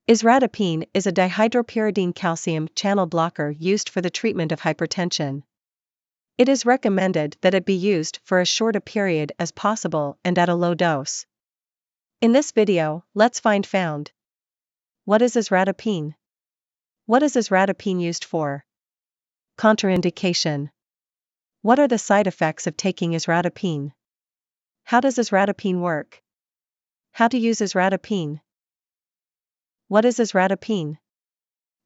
Isradipine is a dihydropyridine calcium channel blocker used for the treatment of hypertension. It is recommended that it be used for as short a period as possible and at a low dose. In this video, let's found. What is Isradipine? What is Isradipine used for? Contraindication. What are the side effects of taking Isradipine? How does Isradipine work? How to use Isradipine? What is Isradipine?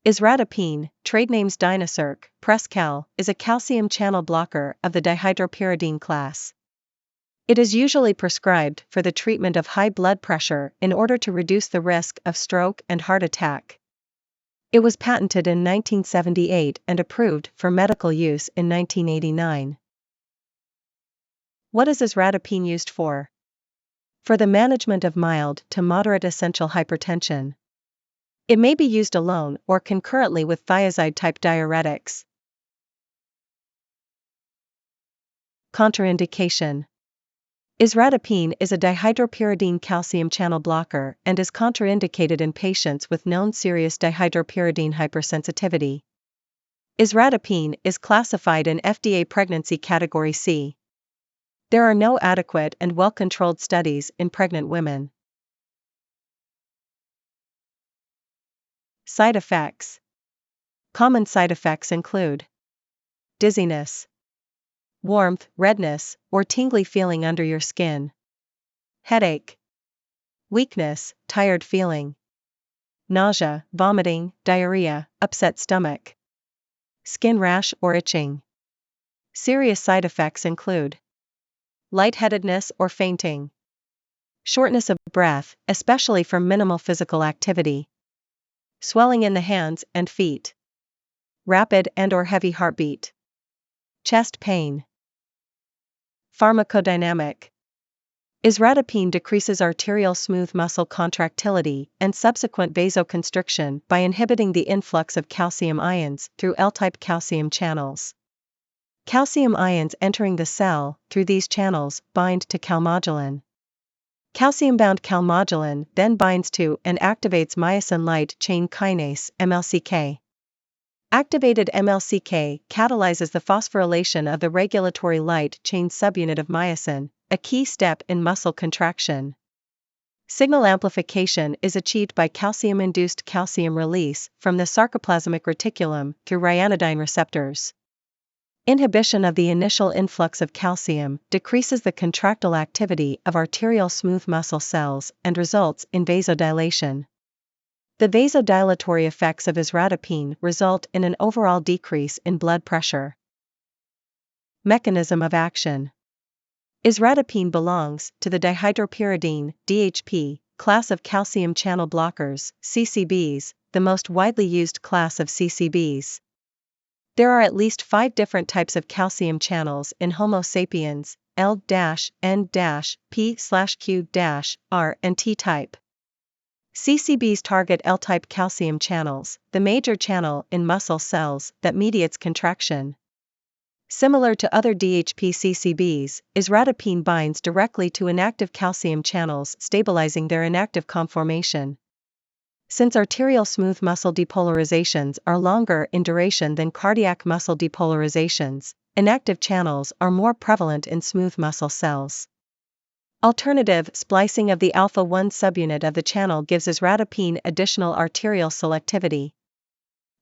Isradipine, trade names DynaCirc, Prescal, is a calcium channel blocker of the dihydropyridine class. It is usually prescribed for the treatment of high blood pressure in order to reduce the risk of stroke and heart attack. It was patented in 1978 and approved for medical use in 1989. What is Isradipine used for? For the management of mild to moderate essential hypertension. It may be used alone or concurrently with thiazide-type diuretics. Contraindication. Isradipine is a dihydropyridine calcium channel blocker and is contraindicated in patients with known serious dihydropyridine hypersensitivity. Isradipine is classified in FDA Pregnancy Category C. There are no adequate and well-controlled studies in pregnant women. Side effects. Common side effects include dizziness, warmth, redness, or tingly feeling under your skin, headache, weakness, tired feeling, nausea, vomiting, diarrhea, upset stomach, skin rash or itching. Serious side effects include lightheadedness or fainting, shortness of breath, especially from minimal physical activity, swelling in the hands and feet, rapid and/or heavy heartbeat, chest pain. Pharmacodynamic. Isradipine decreases arterial smooth muscle contractility and subsequent vasoconstriction by inhibiting the influx of calcium ions through L-type calcium channels. Calcium ions entering the cell through these channels bind to calmodulin. Calcium-bound calmodulin then binds to and activates myosin light chain kinase (MLCK). Activated MLCK catalyzes the phosphorylation of the regulatory light chain subunit of myosin, a key step in muscle contraction. Signal amplification is achieved by calcium-induced calcium release from the sarcoplasmic reticulum through ryanodine receptors. Inhibition of the initial influx of calcium decreases the contractile activity of arterial smooth muscle cells and results in vasodilation. The vasodilatory effects of Isradipine result in an overall decrease in blood pressure. Mechanism of action. Isradipine belongs to the dihydropyridine (DHP) class of calcium channel blockers, CCBs, the most widely used class of CCBs. There are at least 5 different types of calcium channels in Homo sapiens, L-N-P/Q-R and T-type. CCBs target L-type calcium channels, the major channel in muscle cells that mediates contraction. Similar to other DHP CCBs, Isradipine binds directly to inactive calcium channels, stabilizing their inactive conformation. Since arterial smooth muscle depolarizations are longer in duration than cardiac muscle depolarizations, inactive channels are more prevalent in smooth muscle cells. Alternative splicing of the alpha-1 subunit of the channel gives Isradipine additional arterial selectivity.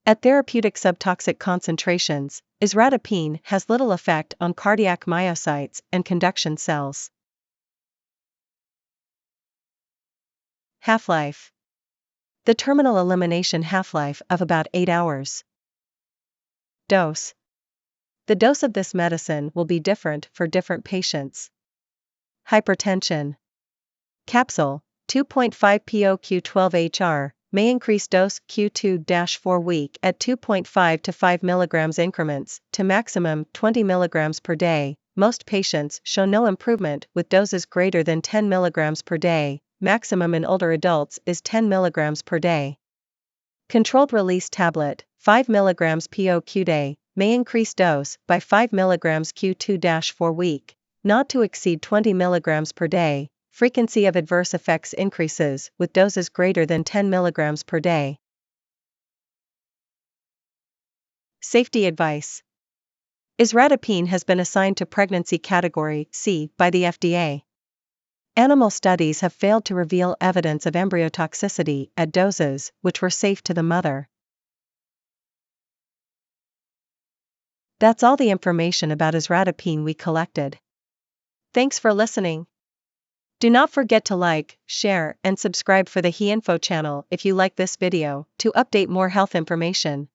At therapeutic subtoxic concentrations, Isradipine has little effect on cardiac myocytes and conduction cells. Half-life. The terminal elimination half-life of about 8 hours. Dose. The dose of this medicine will be different for different patients. Hypertension. Capsule, 2.5 POQ12HR, may increase dose Q2-4 week at 2.5 to 5 mg increments to maximum 20 mg per day. Most patients show no improvement with doses greater than 10 mg per day. Maximum in older adults is 10 mg per day. Controlled release tablet, 5 mg POQ day, may increase dose by 5 mg Q2-4 week, not to exceed 20 mg per day, Frequency of adverse effects increases with doses greater than 10 mg per day. Safety advice. Isradipine has been assigned to pregnancy category C by the FDA. Animal studies have failed to reveal evidence of embryotoxicity at doses which were safe to the mother. That's all the information about Isradipine we collected. Thanks for listening. Do not forget to like, share, and subscribe for the HeInfo channel if you like this video to update more health information.